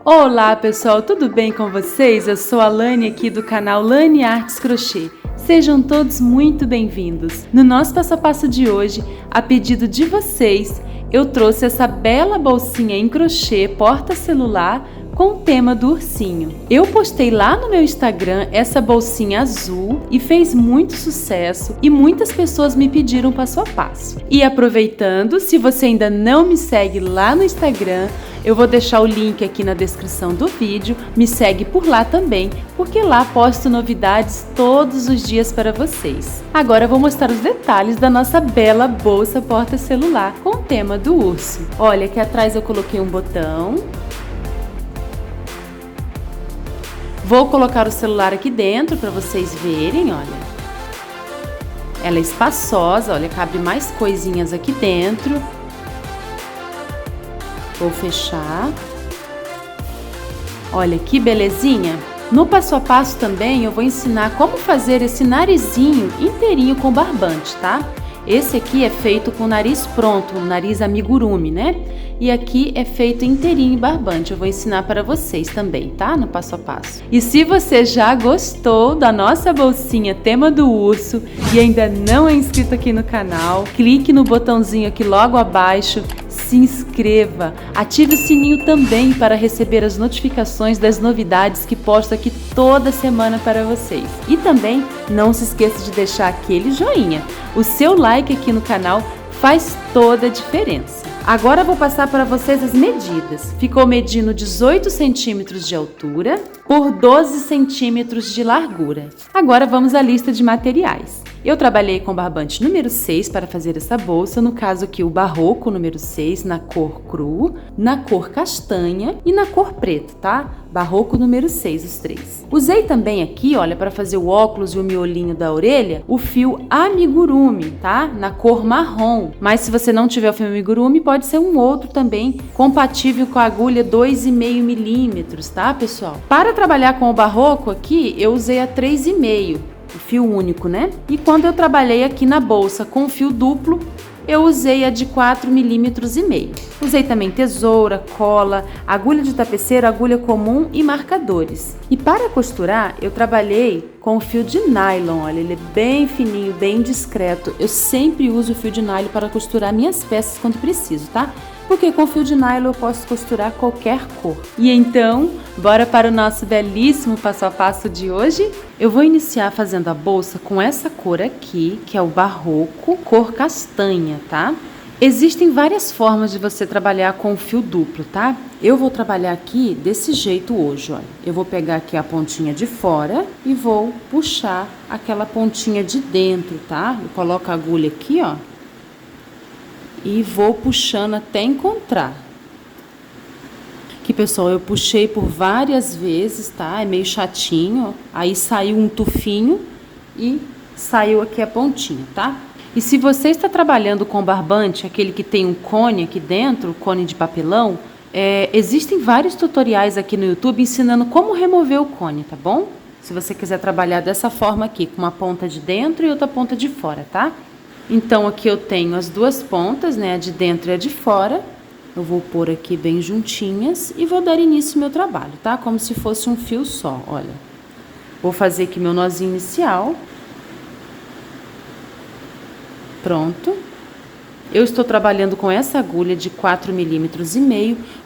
Olá pessoal, tudo bem com vocês? Eu sou a Lani aqui do canal Lani Artes Crochê. Sejam todos muito bem-vindos. No nosso passo a passo de hoje, a pedido de vocês, eu trouxe essa bela bolsinha em crochê porta-celular com o tema do ursinho. Eu postei lá no meu Instagram essa bolsinha azul e fez muito sucesso e muitas pessoas me pediram passo a passo. E aproveitando, se você ainda não me segue lá no Instagram, eu vou deixar o link aqui na descrição do vídeo, me segue por lá também, porque lá posto novidades todos os dias para vocês. Agora eu vou mostrar os detalhes da nossa bela bolsa porta-celular com o tema do urso. Olha, aqui atrás eu coloquei um botão. Vou colocar o celular aqui dentro para vocês verem, olha. Ela é espaçosa, olha, cabe mais coisinhas aqui dentro. Vou fechar. Olha que belezinha! No passo a passo também eu vou ensinar como fazer esse narizinho inteirinho com barbante, tá? Esse aqui é feito com o nariz pronto, o nariz amigurumi, né? E aqui é feito inteirinho em barbante. Eu vou ensinar para vocês também, tá? No passo a passo. E se você já gostou da nossa bolsinha tema do urso e ainda não é inscrito aqui no canal, clique no botãozinho aqui logo abaixo, se inscreva, ative o sininho também para receber as notificações das novidades que posto aqui toda semana para vocês. E também não se esqueça de deixar aquele joinha. O seu like aqui no canal faz toda a diferença. Agora vou passar para vocês as medidas. Ficou medindo 18 centímetros de altura por 12 centímetros de largura. Agora vamos à lista de materiais. Eu trabalhei com barbante número 6 para fazer essa bolsa, no caso aqui o barroco número 6 na cor cru, na cor castanha e na cor preta, tá? Barroco número 6, os três. Usei também aqui, olha, para fazer o óculos e o miolinho da orelha, o fio amigurumi, tá? Na cor marrom. Mas se você não tiver o fio amigurumi, pode ser um outro também, compatível com a agulha 2,5 milímetros, tá, pessoal? Para trabalhar com o barroco aqui, eu usei a 3,5. O fio único, né? E quando eu trabalhei aqui na bolsa com fio duplo, eu usei a de 4,5 milímetros. Usei também tesoura, cola, agulha de tapeceiro, agulha comum e marcadores. E para costurar, eu trabalhei com o fio de nylon, olha, ele é bem fininho, bem discreto. Eu sempre uso o fio de nylon para costurar minhas peças quando preciso, tá? Porque com fio de nylon eu posso costurar qualquer cor. E então, bora para o nosso belíssimo passo a passo de hoje? Eu vou iniciar fazendo a bolsa com essa cor aqui, que é o barroco, cor castanha, tá? Existem várias formas de você trabalhar com o fio duplo, tá? Eu vou trabalhar aqui desse jeito hoje, olha. Eu vou pegar aqui a pontinha de fora e vou puxar aquela pontinha de dentro, tá? Eu coloco a agulha aqui, ó. E vou puxando até encontrar. Aqui, pessoal, eu puxei por várias vezes, tá? É meio chatinho. Aí saiu um tufinho e saiu aqui a pontinha, tá? E se você está trabalhando com barbante, aquele que tem um cone aqui dentro, cone de papelão, existem vários tutoriais aqui no YouTube ensinando como remover o cone, tá bom? Se você quiser trabalhar dessa forma aqui, com uma ponta de dentro e outra ponta de fora, tá? Então, aqui eu tenho as duas pontas, né? A de dentro e a de fora. Eu vou pôr aqui bem juntinhas e vou dar início ao meu trabalho, tá? Como se fosse um fio só, olha. Vou fazer aqui meu nozinho inicial. Pronto. Eu estou trabalhando com essa agulha de 4,5 milímetros,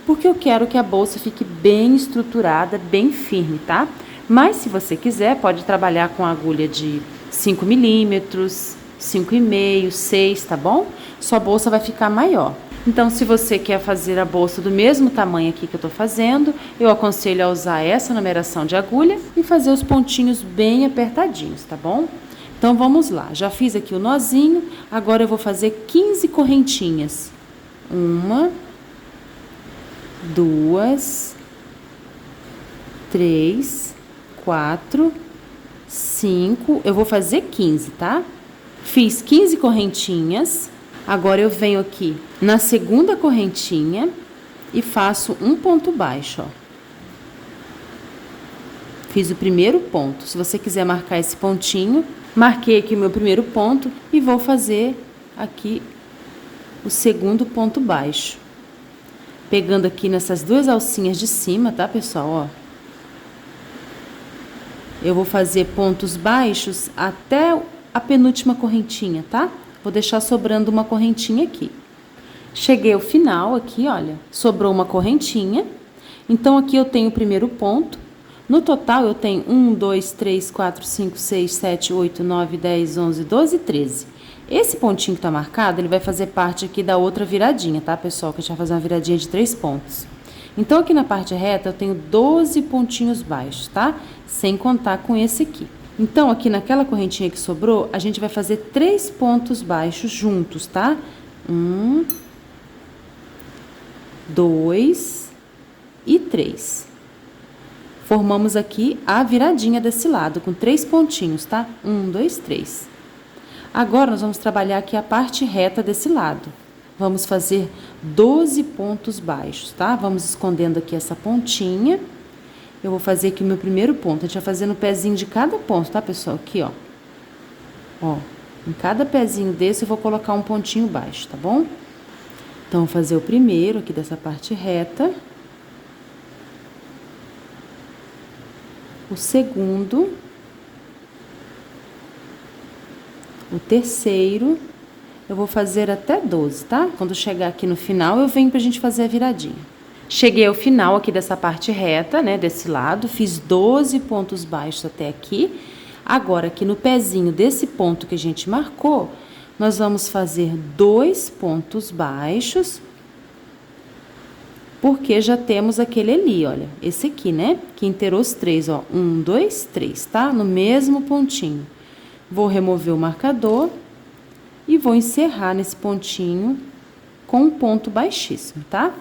porque eu quero que a bolsa fique bem estruturada, bem firme, tá? Mas, se você quiser, pode trabalhar com a agulha de 5 milímetros, 5,5, 6, tá bom? Sua bolsa vai ficar maior. Então, se você quer fazer a bolsa do mesmo tamanho aqui que eu tô fazendo, eu aconselho a usar essa numeração de agulha e fazer os pontinhos bem apertadinhos, tá bom? Então, vamos lá. Já fiz aqui o nozinho, agora eu vou fazer 15 correntinhas. 1, 2, 3, 4, 5. Eu vou fazer 15, tá? Fiz 15 correntinhas, agora eu venho aqui na segunda correntinha e faço um ponto baixo, ó. Fiz o primeiro ponto. Se você quiser marcar esse pontinho, marquei aqui o meu primeiro ponto e vou fazer aqui o segundo ponto baixo. pegando aqui nessas duas alcinhas de cima, tá, pessoal? Ó. Eu vou fazer pontos baixos até a penúltima correntinha, tá? Vou deixar sobrando uma correntinha aqui. Cheguei ao final aqui, olha, sobrou uma correntinha. Então, aqui eu tenho o primeiro ponto. No total, eu tenho 1, 2, 3, 4, 5, 6, 7, 8, 9, 10, 11, 12, 13. Esse pontinho que tá marcado, ele vai fazer parte aqui da outra viradinha, tá, pessoal? Que a gente vai fazer uma viradinha de 3 pontos. Então, aqui na parte reta, eu tenho 12 pontinhos baixos, tá? Sem contar com esse aqui. Então, aqui naquela correntinha que sobrou, a gente vai fazer 3 pontos baixos juntos, tá? 1, 2 e 3. Formamos aqui a viradinha desse lado, com 3 pontinhos, tá? 1, 2, 3. Agora, nós vamos trabalhar aqui a parte reta desse lado. Vamos fazer 12 pontos baixos, tá? Vamos escondendo aqui essa pontinha. Eu vou fazer aqui o meu primeiro ponto. A gente vai fazer no pezinho de cada ponto, tá, pessoal? Aqui, ó. Ó, em cada pezinho desse eu vou colocar um pontinho baixo, tá bom? Então, vou fazer o primeiro aqui dessa parte reta. O segundo. O terceiro. Eu vou fazer até 12, tá? Quando chegar aqui no final, eu venho pra gente fazer a viradinha. Cheguei ao final aqui dessa parte reta, né? Desse lado, fiz 12 pontos baixos até aqui. Agora, aqui no pezinho desse ponto que a gente marcou, nós vamos fazer 2 pontos baixos, porque já temos aquele ali, olha, esse aqui, né? Que inteirou os 3, ó, 1, 2, 3, tá? No mesmo pontinho. Vou remover o marcador e vou encerrar nesse pontinho com um ponto baixíssimo, tá?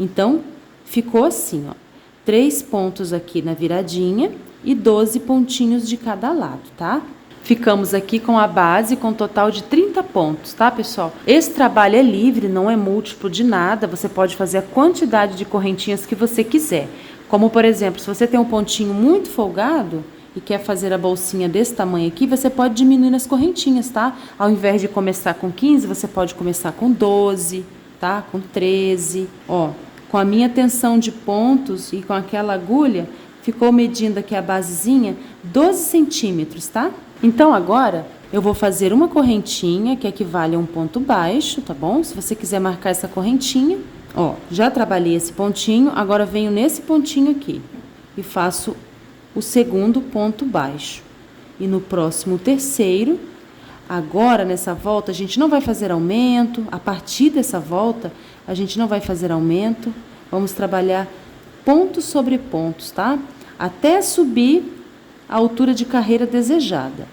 Então, ficou assim, ó, 3 pontos aqui na viradinha e 12 pontinhos de cada lado, tá? Ficamos aqui com a base com um total de 30 pontos, tá, pessoal? Esse trabalho é livre, não é múltiplo de nada, você pode fazer a quantidade de correntinhas que você quiser. Como, por exemplo, se você tem um pontinho muito folgado e quer fazer a bolsinha desse tamanho aqui, você pode diminuir nas correntinhas, tá? Ao invés de começar com 15, você pode começar com 12, tá? Com 13, ó. Com a minha tensão de pontos e com aquela agulha, ficou medindo aqui a basezinha 12 centímetros, tá? Então, agora, eu vou fazer uma correntinha que equivale a um ponto baixo, tá bom? Se você quiser marcar essa correntinha, ó, já trabalhei esse pontinho, agora venho nesse pontinho aqui e faço o segundo ponto baixo. E no próximo, o terceiro. Agora, nessa volta, a gente não vai fazer aumento. A partir dessa volta, a gente não vai fazer aumento. Vamos trabalhar pontos sobre pontos, tá? Até subir a altura de carreira desejada.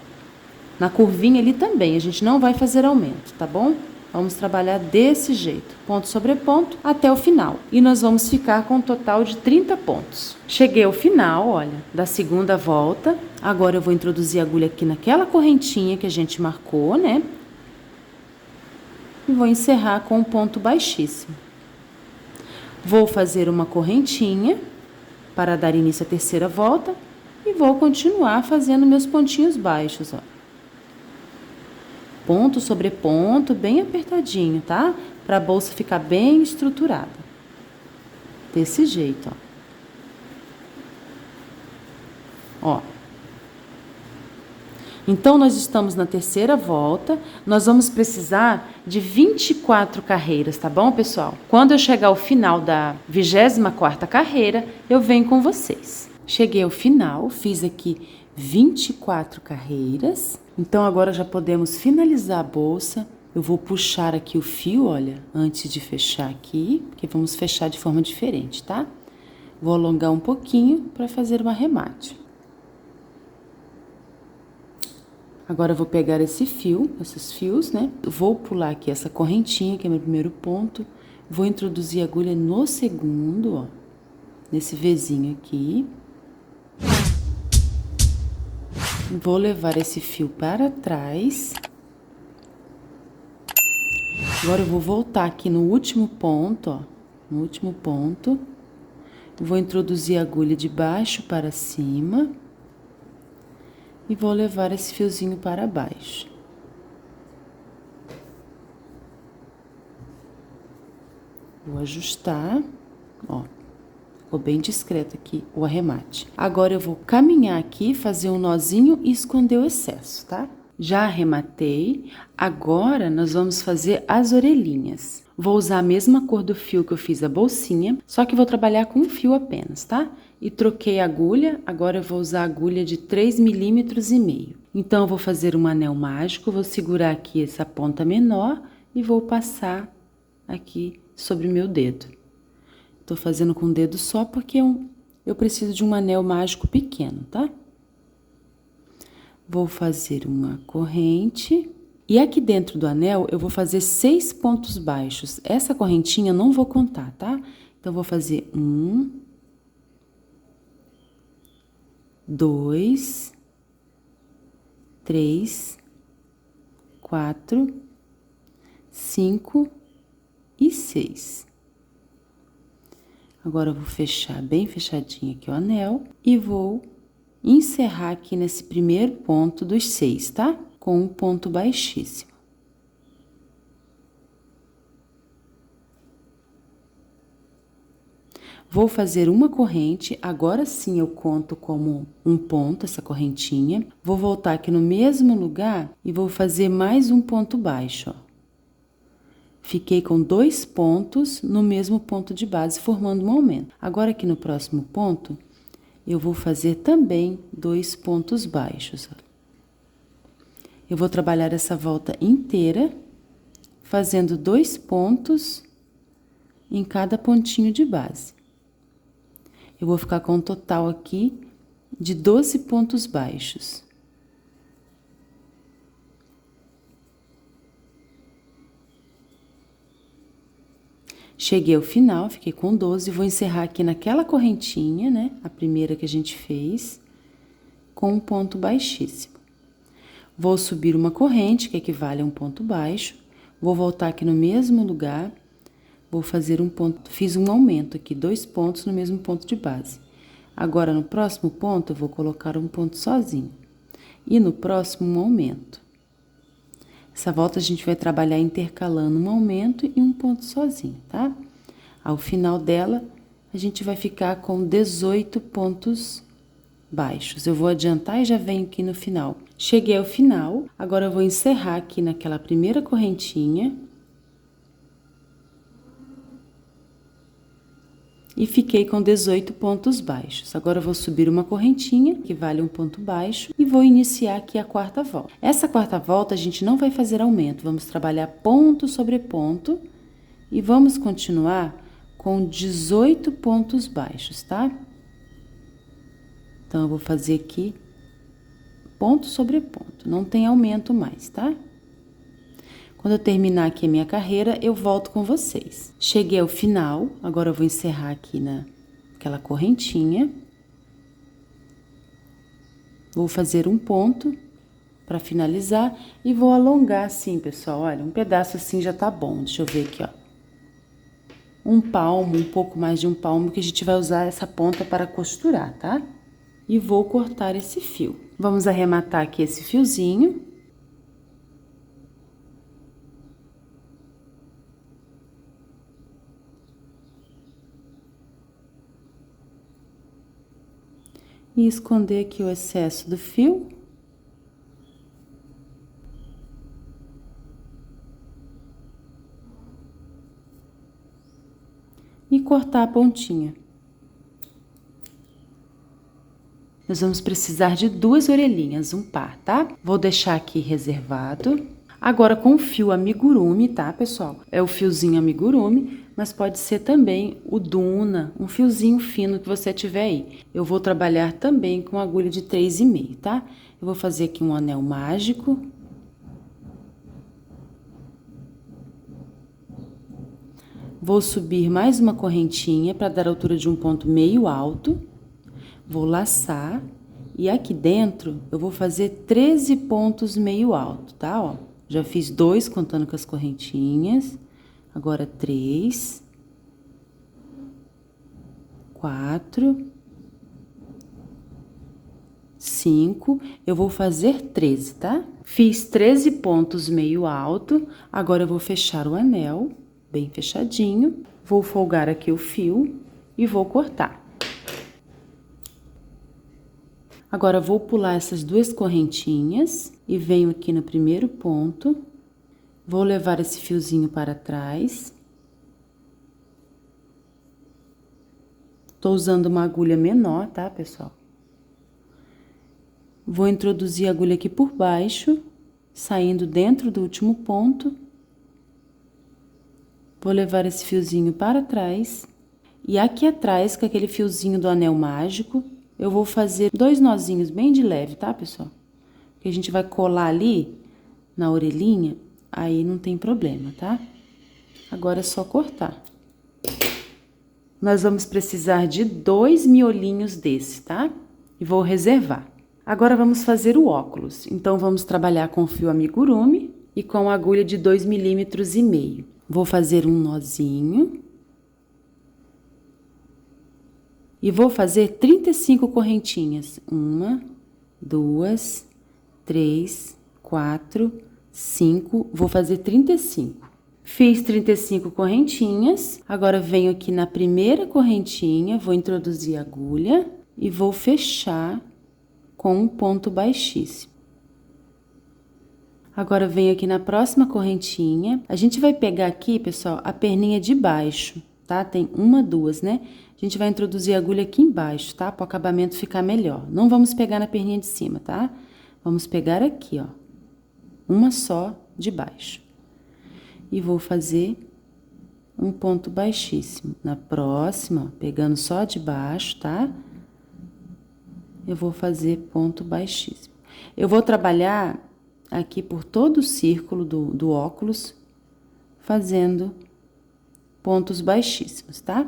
Na curvinha ali também, a gente não vai fazer aumento, tá bom? Vamos trabalhar desse jeito, ponto sobre ponto, até o final. E nós vamos ficar com um total de 30 pontos. Cheguei ao final, olha, da segunda volta. Agora eu vou introduzir a agulha aqui naquela correntinha que a gente marcou, né? E vou encerrar com um ponto baixíssimo. Vou fazer uma correntinha para dar início à terceira volta e vou continuar fazendo meus pontinhos baixos, ó. Ponto sobre ponto, bem apertadinho, tá? Para a bolsa ficar bem estruturada. Desse jeito, ó. Ó. Então, nós estamos na terceira volta, nós vamos precisar de 24 carreiras, tá bom, pessoal? Quando eu chegar ao final da 24ª carreira, eu venho com vocês. Cheguei ao final, fiz aqui 24 carreiras. Então, agora já podemos finalizar a bolsa. Eu vou puxar aqui o fio, olha, antes de fechar aqui, porque vamos fechar de forma diferente, tá? Vou alongar um pouquinho para fazer um arremate. Agora, eu vou pegar esse fio, esses fios, né? Vou pular aqui essa correntinha, que é meu primeiro ponto. Vou introduzir a agulha no segundo, ó. Nesse Vzinho aqui. Vou levar esse fio para trás. Agora, eu vou voltar aqui no último ponto, ó. No último ponto. Vou introduzir a agulha de baixo para cima. E vou levar esse fiozinho para baixo. Vou ajustar. Ó, ficou bem discreto aqui o arremate. Agora eu vou caminhar aqui, fazer um nozinho e esconder o excesso, tá? Já arrematei. Agora nós vamos fazer as orelhinhas. Vou usar a mesma cor do fio que eu fiz a bolsinha, só que vou trabalhar com um fio apenas, tá? E troquei a agulha, agora eu vou usar a agulha de 3,5 milímetros. Então eu vou fazer um anel mágico, vou segurar aqui essa ponta menor e vou passar aqui sobre o meu dedo. Tô fazendo com o dedo só porque eu preciso de um anel mágico pequeno, tá? Vou fazer uma corrente. E aqui dentro do anel, eu vou fazer 6 pontos baixos. Essa correntinha eu não vou contar, tá? Então, vou fazer 1, 2, 3, 4, 5 e 6. Agora, eu vou fechar bem fechadinho aqui o anel e vou encerrar aqui nesse primeiro ponto dos 6, tá? Com um ponto baixíssimo. Vou fazer uma corrente, agora sim eu conto como um ponto essa correntinha. Vou voltar aqui no mesmo lugar e vou fazer mais um ponto baixo, ó. Fiquei com 2 pontos no mesmo ponto de base, formando um aumento. Agora, aqui no próximo ponto, eu vou fazer também 2 pontos baixos, ó. Eu vou trabalhar essa volta inteira, fazendo 2 pontos em cada pontinho de base. Eu vou ficar com um total aqui de 12 pontos baixos. Cheguei ao final, fiquei com 12, vou encerrar aqui naquela correntinha, né? A primeira que a gente fez, com um ponto baixíssimo. Vou subir uma corrente, que equivale a um ponto baixo. Vou voltar aqui no mesmo lugar. Vou fazer um ponto, fiz um aumento aqui, 2 pontos no mesmo ponto de base. Agora, no próximo ponto, eu vou colocar um ponto sozinho. E no próximo, um aumento. Essa volta a gente vai trabalhar intercalando um aumento e um ponto sozinho, tá? Ao final dela, a gente vai ficar com 18 pontos baixos. Eu vou adiantar e já venho aqui no final. Cheguei ao final, agora eu vou encerrar aqui naquela primeira correntinha. E fiquei com 18 pontos baixos. Agora eu vou subir uma correntinha, que vale um ponto baixo, e vou iniciar aqui a quarta volta. Essa quarta volta a gente não vai fazer aumento, vamos trabalhar ponto sobre ponto e vamos continuar com 18 pontos baixos, tá? Então, eu vou fazer aqui ponto sobre ponto, não tem aumento mais, tá? Quando eu terminar aqui a minha carreira, eu volto com vocês. Cheguei ao final, agora eu vou encerrar aqui naquela correntinha. Vou fazer um ponto para finalizar e vou alongar assim, pessoal. Olha, um pedaço assim já tá bom. Deixa eu ver aqui, ó. Um palmo, um pouco mais de um palmo, que a gente vai usar essa ponta para costurar, tá? E vou cortar esse fio. Vamos arrematar aqui esse fiozinho. E esconder aqui o excesso do fio. E cortar a pontinha. Nós vamos precisar de 2 orelhinhas, um par, tá? Vou deixar aqui reservado. Agora, com o fio amigurumi, tá, pessoal? É o fiozinho amigurumi, mas pode ser também o Duna, um fiozinho fino que você tiver aí. Eu vou trabalhar também com agulha de 3,5, tá? Eu vou fazer aqui um anel mágico. Vou subir mais uma correntinha para dar a altura de um ponto meio alto. Vou laçar e aqui dentro eu vou fazer 13 pontos meio alto, tá? Ó, já fiz 2 contando com as correntinhas, agora 3, 4, 5, eu vou fazer 13, tá? Fiz 13 pontos meio alto, agora eu vou fechar o anel bem fechadinho, vou folgar aqui o fio. e vou cortar. Agora, vou pular essas duas correntinhas e venho aqui no primeiro ponto. Vou levar esse fiozinho para trás. Tô usando uma agulha menor, tá, pessoal? Vou introduzir a agulha aqui por baixo, saindo dentro do último ponto. Vou levar esse fiozinho para trás. E aqui atrás, com aquele fiozinho do anel mágico, eu vou fazer 2 nozinhos bem de leve, tá, pessoal? Que a gente vai colar ali na orelhinha, aí não tem problema, tá? Agora é só cortar. Nós vamos precisar de 2 miolinhos desse, tá? E vou reservar. Agora vamos fazer o óculos. Então, vamos trabalhar com fio amigurumi e com agulha de 2,5 mm. Vou fazer um nozinho. E vou fazer 35 correntinhas. 1, 2, 3, 4, 5. Vou fazer 35. Fiz 35 correntinhas. Agora, venho aqui na primeira correntinha, vou introduzir a agulha e vou fechar com um ponto baixíssimo. Agora, venho aqui na próxima correntinha. A gente vai pegar aqui, pessoal, a perninha de baixo, tá? Tem 1, 2, né? A gente vai introduzir a agulha aqui embaixo, tá? Para o acabamento ficar melhor. Não vamos pegar na perninha de cima, tá? Vamos pegar aqui, ó. Uma só de baixo. E vou fazer um ponto baixíssimo. Na próxima, ó, pegando só de baixo, tá? Eu vou fazer ponto baixíssimo. Eu vou trabalhar aqui por todo o círculo do óculos, fazendo pontos baixíssimos, tá?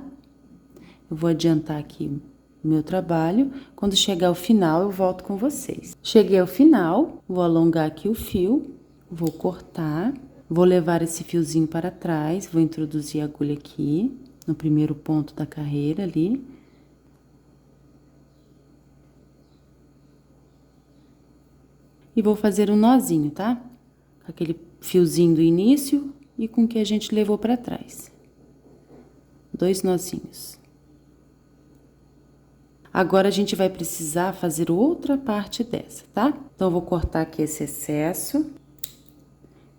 Eu vou adiantar aqui o meu trabalho. Quando chegar ao final, eu volto com vocês. Cheguei ao final, vou alongar aqui o fio, vou cortar. Vou levar esse fiozinho para trás, vou introduzir a agulha aqui, no primeiro ponto da carreira ali. E vou fazer um nozinho, tá? Com aquele fiozinho do início e com o que a gente levou para trás. 2 nozinhos. Agora, a gente vai precisar fazer outra parte dessa, tá? Então, eu vou cortar aqui esse excesso.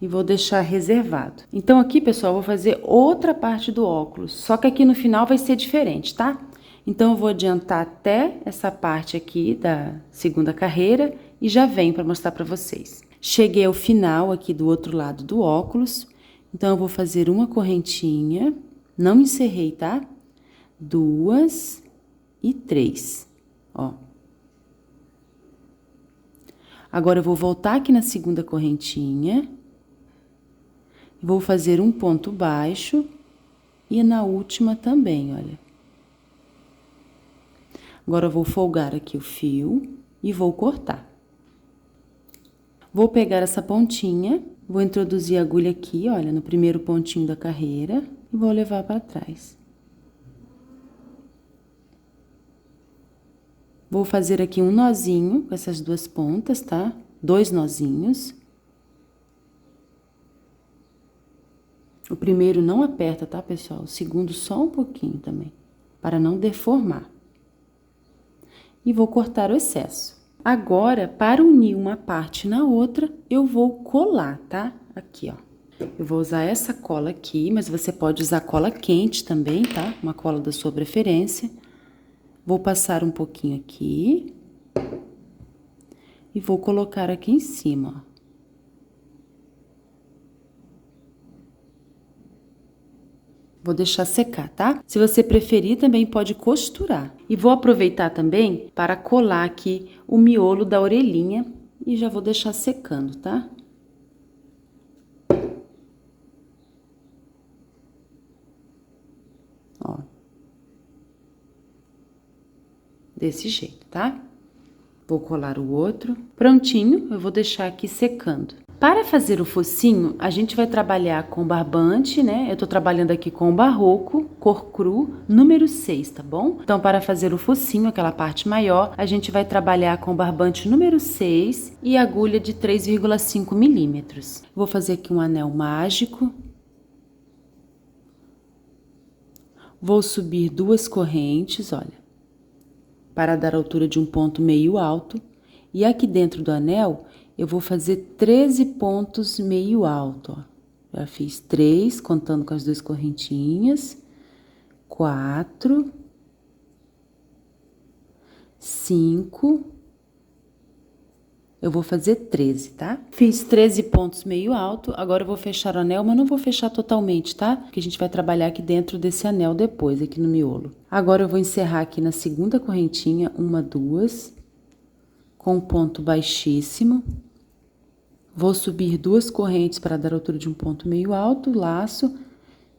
E vou deixar reservado. Então, aqui, pessoal, eu vou fazer outra parte do óculos. Só que aqui no final vai ser diferente, tá? Então, eu vou adiantar até essa parte aqui da segunda carreira e já venho para mostrar para vocês. Cheguei ao final aqui do outro lado do óculos. Então, eu vou fazer uma correntinha. Não encerrei, tá? 2 e 3, ó. Agora, eu vou voltar aqui na segunda correntinha. Vou fazer um ponto baixo e na última também, olha. Agora, eu vou folgar aqui o fio e vou cortar. Vou pegar essa pontinha, vou introduzir a agulha aqui, olha, no primeiro pontinho da carreira e vou levar para trás. Vou fazer aqui um nozinho com essas duas pontas, tá? 2 nozinhos. O primeiro não aperta, tá, pessoal? O segundo só um pouquinho também, para não deformar. E vou cortar o excesso. Agora, para unir uma parte na outra, eu vou colar, tá? Aqui, ó. Eu vou usar essa cola aqui, mas você pode usar cola quente também, tá? Uma cola da sua preferência. Vou passar um pouquinho aqui. E vou colocar aqui em cima, ó. Vou deixar secar, tá? Se você preferir, também pode costurar. E vou aproveitar também para colar aqui o miolo da orelhinha e já vou deixar secando, tá? Ó. Desse jeito, tá? Vou colar o outro. Prontinho, eu vou deixar aqui secando. Para fazer o focinho, a gente vai trabalhar com barbante, né? Eu tô trabalhando aqui com o barroco, cor cru, número 6, tá bom? Então, para fazer o focinho, aquela parte maior, a gente vai trabalhar com barbante número 6 e agulha de 3,5 milímetros. Vou fazer aqui um anel mágico. Vou subir 2 correntes, olha, para dar a altura de um ponto meio alto. E aqui dentro do anel, eu vou fazer 13 pontos meio alto, ó. Já fiz 3, contando com as 2 correntinhas, 4, 5, eu vou fazer 13, tá? Fiz 13 pontos meio alto, agora eu vou fechar o anel, mas não vou fechar totalmente, tá? Porque a gente vai trabalhar aqui dentro desse anel depois, aqui no miolo. Agora eu vou encerrar aqui na segunda correntinha, 1, 2, com um ponto baixíssimo. Vou subir 2 correntes para dar a altura de um ponto meio alto, laço,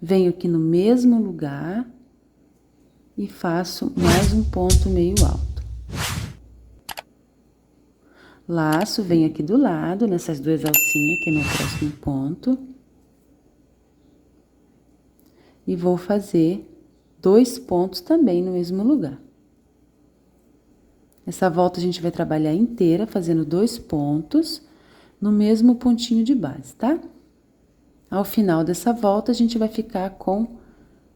venho aqui no mesmo lugar e faço mais um ponto meio alto. Laço, venho aqui do lado, nessas 2 alcinhas, que é meu próximo ponto. E vou fazer 2 pontos também no mesmo lugar. Essa volta a gente vai trabalhar inteira, fazendo 2 pontos no mesmo pontinho de base, tá? Ao final dessa volta, a gente vai ficar com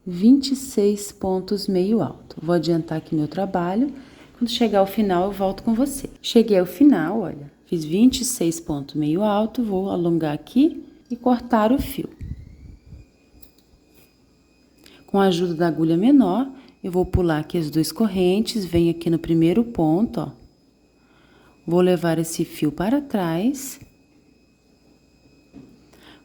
26 pontos meio alto. Vou adiantar aqui meu trabalho. Quando chegar ao final, eu volto com você. Cheguei ao final, olha, fiz 26 pontos meio alto, vou alongar aqui e cortar o fio. Com a ajuda da agulha menor, eu vou pular aqui as 2 correntes, venho aqui no primeiro ponto, ó. Vou levar esse fio para trás.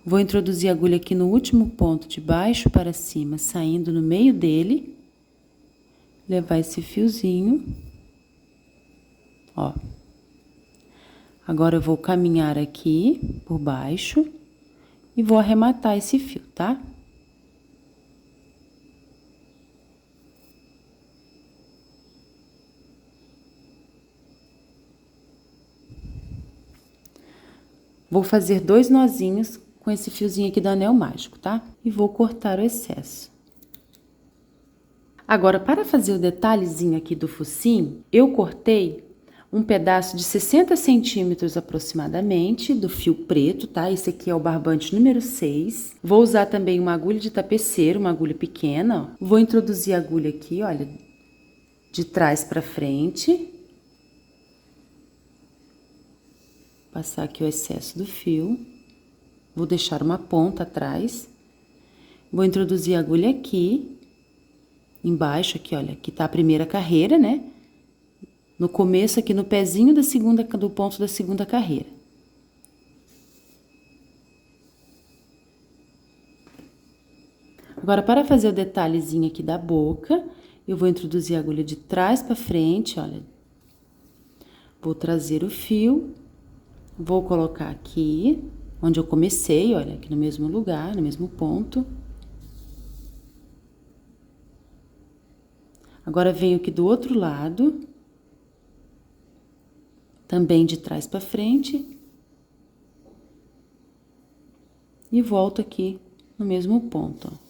Vou introduzir a agulha aqui no último ponto, de baixo para cima, saindo no meio dele. Levar esse fiozinho. Ó. Agora eu vou caminhar aqui por baixo e vou arrematar esse fio, tá? Vou fazer 2 nozinhos com esse fiozinho aqui do anel mágico, tá? E vou cortar o excesso. Agora, para fazer o detalhezinho aqui do focinho, eu cortei um pedaço de 60 centímetros aproximadamente do fio preto, tá? Esse aqui é o barbante número 6. Vou usar também uma agulha de tapeceiro, uma agulha pequena, ó. Vou introduzir a agulha aqui, olha, de trás para frente. Passar aqui o excesso do fio. Vou deixar uma ponta atrás. Vou introduzir a agulha aqui, embaixo aqui, olha, aqui tá a primeira carreira, né? No começo aqui no pezinho do ponto da segunda carreira. Agora, para fazer o detalhezinho aqui da boca, eu vou introduzir a agulha de trás para frente, olha. Vou trazer o fio, vou colocar aqui, onde eu comecei, olha, aqui no mesmo lugar, no mesmo ponto. Agora, venho aqui do outro lado, também de trás para frente. E volto aqui no mesmo ponto, ó.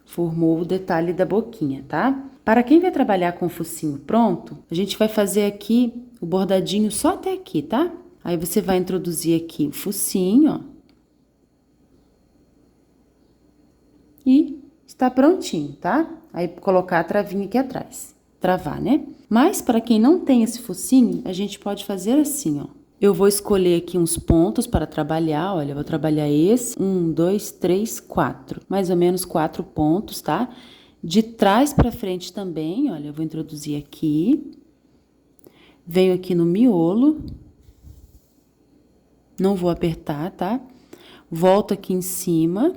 Formou o detalhe da boquinha, tá? Para quem vai trabalhar com o focinho pronto, a gente vai fazer aqui o bordadinho só até aqui, tá? Aí, você vai introduzir aqui o focinho, ó. E está prontinho, tá? Aí, colocar a travinha aqui atrás. Travar, né? Mas, para quem não tem esse focinho, a gente pode fazer assim, ó. Eu vou escolher aqui uns pontos para trabalhar, olha, eu vou trabalhar esse, 1, 2, 3, 4, mais ou menos 4 pontos, tá? De trás para frente também, olha, eu vou introduzir aqui, venho aqui no miolo, não vou apertar, tá? Volto aqui em cima.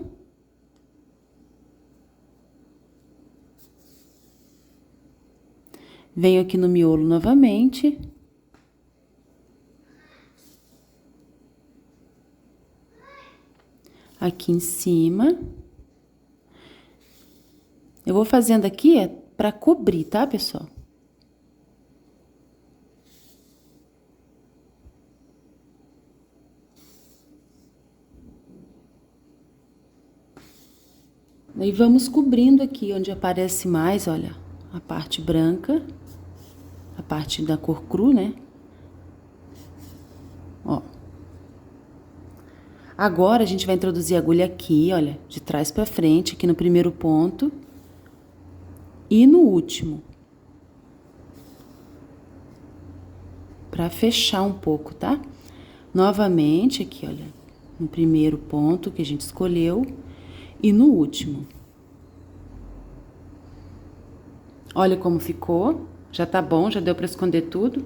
Venho aqui no miolo novamente. Aqui em cima. Eu vou fazendo aqui para cobrir, tá, pessoal? Daí, vamos cobrindo aqui onde aparece mais, olha, a parte branca, a parte da cor cru, né? Ó. Agora, a gente vai introduzir a agulha aqui, olha, de trás pra frente, aqui no primeiro ponto e no último. Pra fechar um pouco, tá? Novamente, aqui, olha, no primeiro ponto que a gente escolheu e no último. Olha como ficou, já tá bom, já deu pra esconder tudo.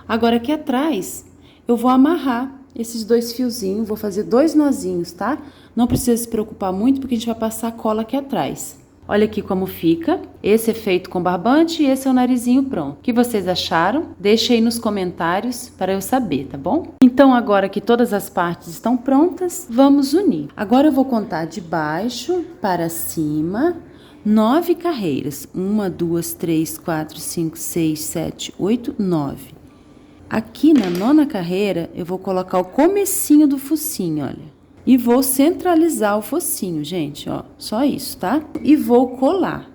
Agora, aqui atrás, eu vou amarrar esses 2 fiozinhos, vou fazer 2 nozinhos, tá? Não precisa se preocupar muito, porque a gente vai passar cola aqui atrás. Olha aqui como fica. Esse é feito com barbante e esse é o narizinho pronto. O que vocês acharam? Deixa aí nos comentários para eu saber, tá bom? Então, agora que todas as partes estão prontas, vamos unir. Agora eu vou contar de baixo para cima 9 carreiras. 1, 2, 3, 4, 5, 6, 7, 8, 9. Aqui na 9ª carreira, eu vou colocar o comecinho do focinho, olha. E vou centralizar o focinho, gente, ó. Só isso, tá? E vou colar.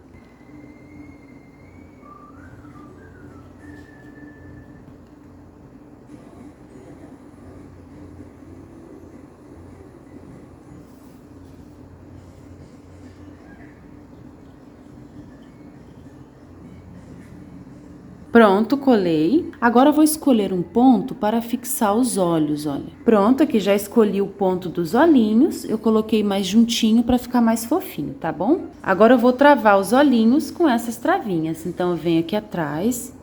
Pronto, colei. Agora eu vou escolher um ponto para fixar os olhos, olha. Pronto, aqui já escolhi o ponto dos olhinhos. Eu coloquei mais juntinho para ficar mais fofinho, tá bom? Agora eu vou travar os olhinhos com essas travinhas. Então, eu venho aqui atrás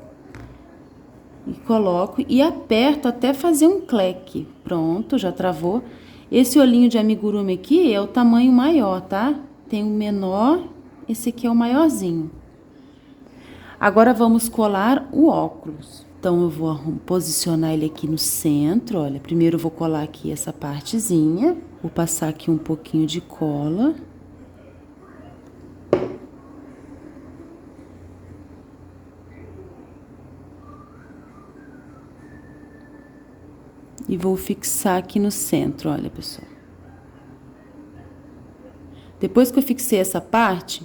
e coloco e aperto até fazer um cleque. Pronto, já travou. Esse olhinho de amigurumi aqui é o tamanho maior, tá? Tem o menor, esse aqui é o maiorzinho. Agora, vamos colar o óculos. Então, eu vou posicionar ele aqui no centro, olha. Primeiro, eu vou colar aqui essa partezinha. Vou passar aqui um pouquinho de cola. E vou fixar aqui no centro, olha, pessoal. Depois que eu fixei essa parte,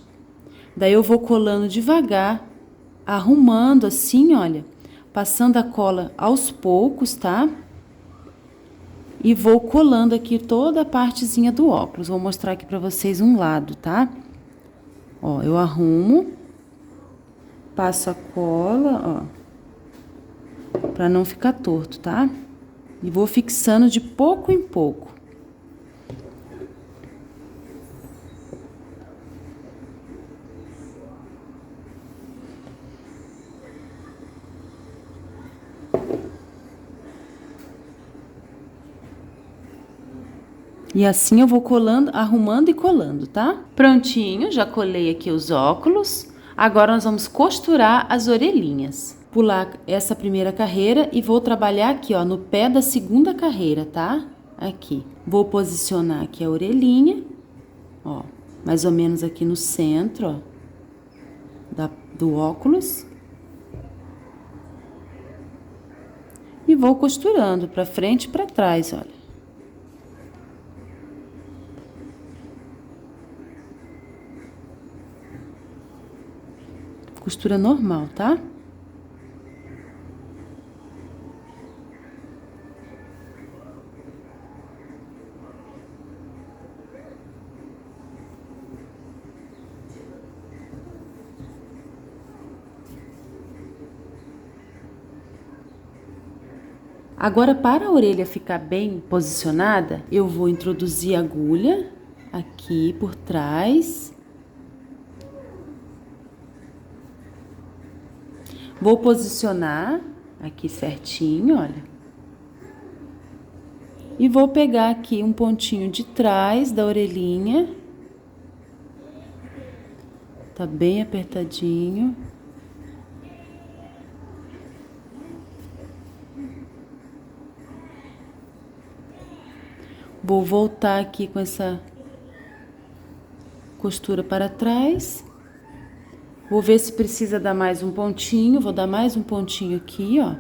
daí eu vou colando devagar, arrumando assim, olha, passando a cola aos poucos, tá? E vou colando aqui toda a partezinha do óculos. Vou mostrar aqui pra vocês um lado, tá? Ó, eu arrumo, passo a cola, ó, pra não ficar torto, tá? E vou fixando de pouco em pouco. E assim eu vou colando, arrumando e colando, tá? Prontinho, já colei aqui os óculos. Agora nós vamos costurar as orelhinhas. Pular essa primeira carreira e vou trabalhar aqui, ó, no pé da 2ª carreira, tá? Aqui. Vou posicionar aqui a orelhinha, ó, mais ou menos aqui no centro, ó, do óculos. E vou costurando pra frente e pra trás, olha. Costura normal, tá? Agora, para a orelha ficar bem posicionada, eu vou introduzir a agulha aqui por trás. Vou posicionar aqui certinho, olha. E vou pegar aqui um pontinho de trás da orelhinha. Tá bem apertadinho. Vou voltar aqui com essa costura para trás. Vou ver se precisa dar mais um pontinho. Vou dar mais um pontinho aqui, ó.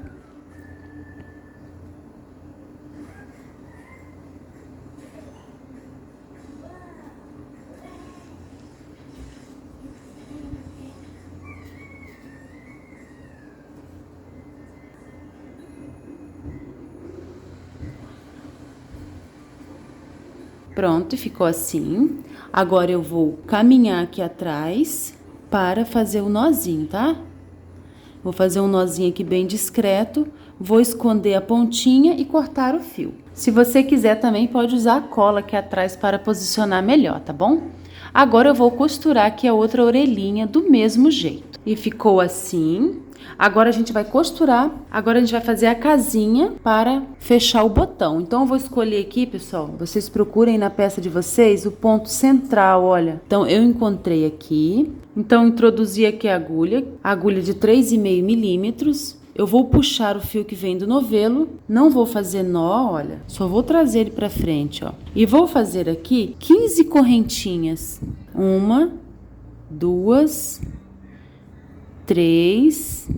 Pronto, ficou assim. Agora eu vou caminhar aqui atrás para fazer o nozinho, tá? Vou fazer um nozinho aqui bem discreto, vou esconder a pontinha e cortar o fio. Se você quiser também pode usar a cola aqui atrás para posicionar melhor, tá bom? Agora eu vou costurar aqui a outra orelhinha do mesmo jeito. E ficou assim. Agora a gente vai costurar, agora a gente vai fazer a casinha para fechar o botão. Então eu vou escolher aqui, pessoal, vocês procurem na peça de vocês o ponto central, olha. Então eu encontrei aqui, então introduzi aqui a agulha de 3,5 milímetros. Eu vou puxar o fio que vem do novelo, não vou fazer nó, olha, só vou trazer ele pra frente, ó. E vou fazer aqui 15 correntinhas. 1, 2, 3.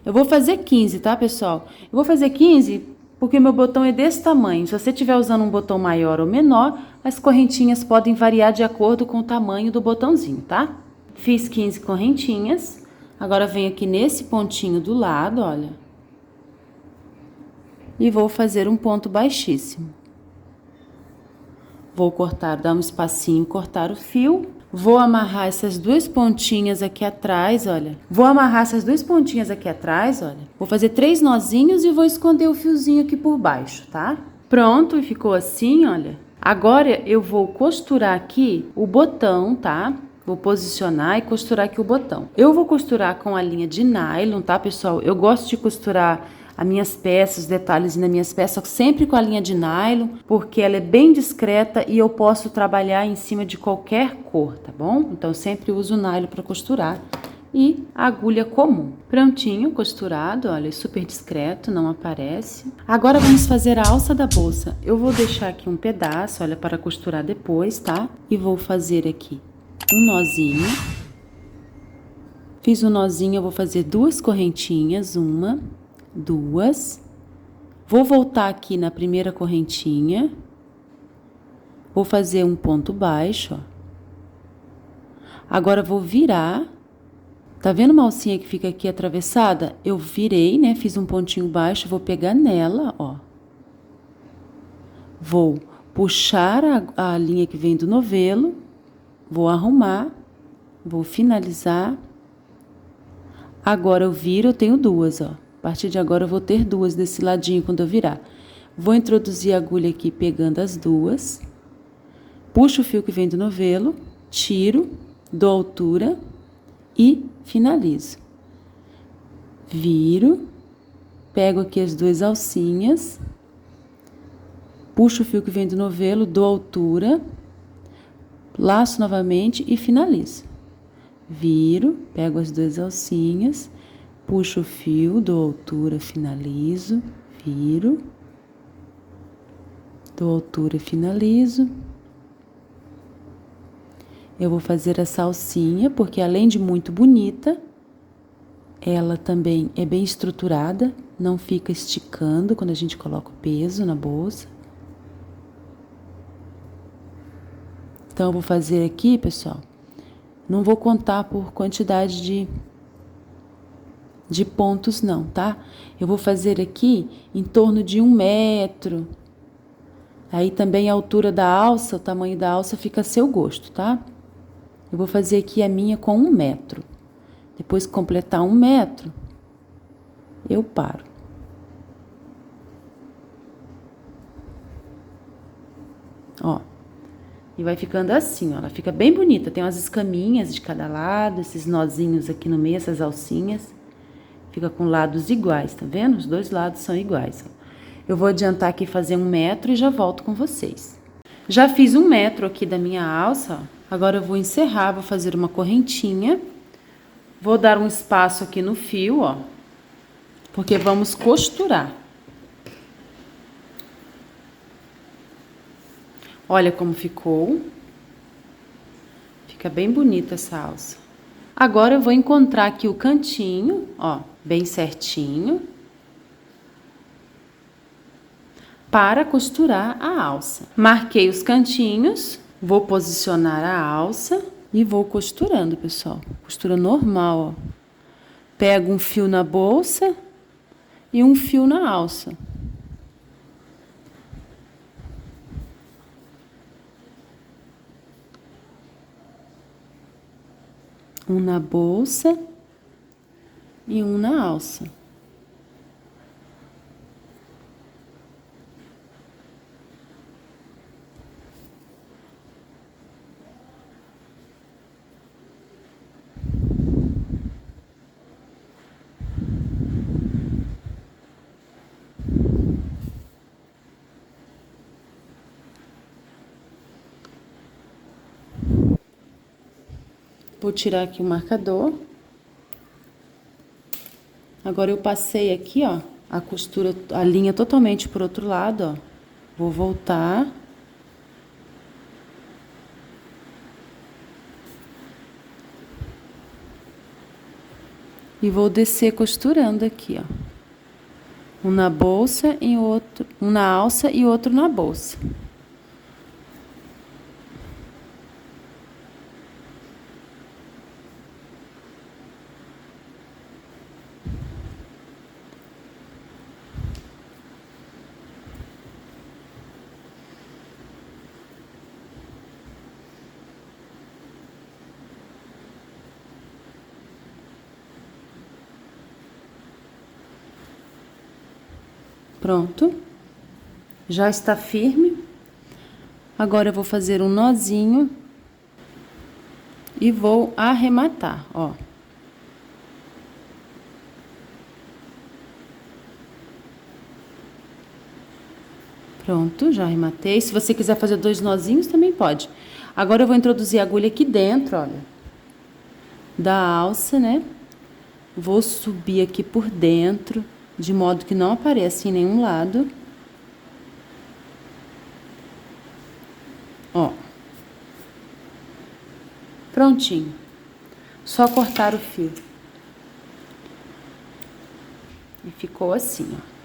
Eu vou fazer 15, tá, pessoal? Eu vou fazer 15 porque meu botão é desse tamanho. Se você estiver usando um botão maior ou menor, as correntinhas podem variar de acordo com o tamanho do botãozinho, tá? Fiz 15 correntinhas. Agora venho aqui nesse pontinho do lado, olha. E vou fazer um ponto baixíssimo. Vou cortar, dar um espacinho, cortar o fio. Vou amarrar essas duas pontinhas aqui atrás, olha. Vou amarrar essas duas pontinhas aqui atrás, olha. Vou fazer 3 nozinhos e vou esconder o fiozinho aqui por baixo, tá? Pronto, e ficou assim, olha. Agora eu vou costurar aqui o botão, tá? Vou posicionar e costurar aqui o botão. Eu vou costurar com a linha de nylon, tá, pessoal? Eu gosto de costurar as minhas peças, os detalhes nas minhas peças, sempre com a linha de nylon, porque ela é bem discreta e eu posso trabalhar em cima de qualquer cor, tá bom? Então, eu sempre uso o nylon para costurar e a agulha comum. Prontinho, costurado, olha, super discreto, não aparece. Agora, vamos fazer a alça da bolsa. Eu vou deixar aqui um pedaço, olha, para costurar depois, tá? E vou fazer aqui um nozinho. Fiz um nozinho, eu vou fazer 2 correntinhas, 1, 2. Vou voltar aqui na primeira correntinha. Vou fazer um ponto baixo, ó. Agora vou virar. Tá vendo uma alcinha que fica aqui atravessada? Eu virei, né? Fiz um pontinho baixo, vou pegar nela, ó. Vou puxar a linha que vem do novelo. Vou arrumar, vou finalizar. Agora eu viro, eu tenho 2, ó. A partir de agora eu vou ter 2 desse ladinho quando eu virar. Vou introduzir a agulha aqui pegando as 2. Puxo o fio que vem do novelo, tiro, dou altura e finalizo. Viro, pego aqui as 2 alcinhas, puxo o fio que vem do novelo, dou altura, laço novamente e finalizo. Viro, pego as 2 alcinhas, puxo o fio, dou altura, finalizo, viro, dou altura e finalizo. Eu vou fazer essa alcinha, porque além de muito bonita, ela também é bem estruturada, não fica esticando quando a gente coloca o peso na bolsa. Então, eu vou fazer aqui, pessoal, não vou contar por quantidade de pontos não, tá? Eu vou fazer aqui em torno de 1 metro. Aí também a altura da alça, o tamanho da alça fica a seu gosto, tá? Eu vou fazer aqui a minha com 1 metro. Depois que completar 1 metro, eu paro. Ó. E vai ficando assim, ó, ela fica bem bonita. Tem umas escaminhas de cada lado, esses nozinhos aqui no meio, essas alcinhas. Fica com lados iguais, tá vendo? Os 2 lados são iguais, ó. Eu vou adiantar aqui fazer 1 metro e já volto com vocês. Já fiz 1 metro aqui da minha alça, ó. Agora eu vou encerrar, vou fazer uma correntinha. Vou dar um espaço aqui no fio, ó. Porque vamos costurar. Olha como ficou. Fica bem bonita essa alça. Agora eu vou encontrar aqui o cantinho, ó, bem certinho, para costurar a alça. Marquei os cantinhos, vou posicionar a alça e vou costurando, pessoal. Costura normal, ó. Pego um fio na bolsa e um fio na alça. Um na bolsa e um na alça. Vou tirar aqui o marcador. Agora eu passei aqui, ó, a costura, a linha totalmente pro outro lado, ó. Vou voltar. E vou descer costurando aqui, ó. Um na bolsa e outro, um na alça e outro na bolsa. Pronto, já está firme. Agora eu vou fazer um nozinho e vou arrematar, ó. Pronto, já arrematei. Se você quiser fazer 2 nozinhos, também pode. Agora eu vou introduzir a agulha aqui dentro, olha, da alça, né? Vou subir aqui por dentro, de modo que não apareça em nenhum lado. Ó. Prontinho. Só cortar o fio. E ficou assim, ó.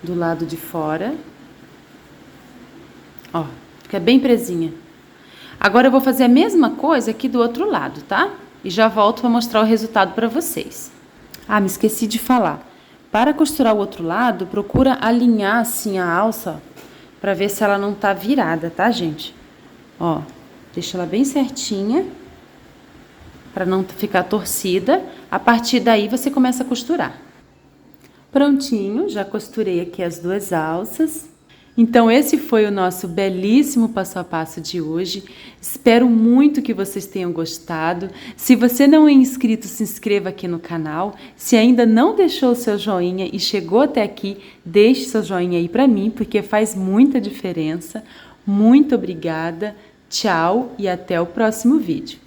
Do lado de fora. Ó, fica bem presinha. Agora eu vou fazer a mesma coisa aqui do outro lado, tá? E já volto para mostrar o resultado para vocês. Ah, me esqueci de falar. Para costurar o outro lado, procura alinhar assim a alça para ver se ela não tá virada, tá, gente? Ó, deixa ela bem certinha para não ficar torcida. A partir daí você começa a costurar. Prontinho, já costurei aqui as 2 alças. Então esse foi o nosso belíssimo passo a passo de hoje. Espero muito que vocês tenham gostado. Se você não é inscrito, se inscreva aqui no canal. Se ainda não deixou o seu joinha e chegou até aqui, deixe seu joinha aí para mim, porque faz muita diferença. Muito obrigada, tchau e até o próximo vídeo.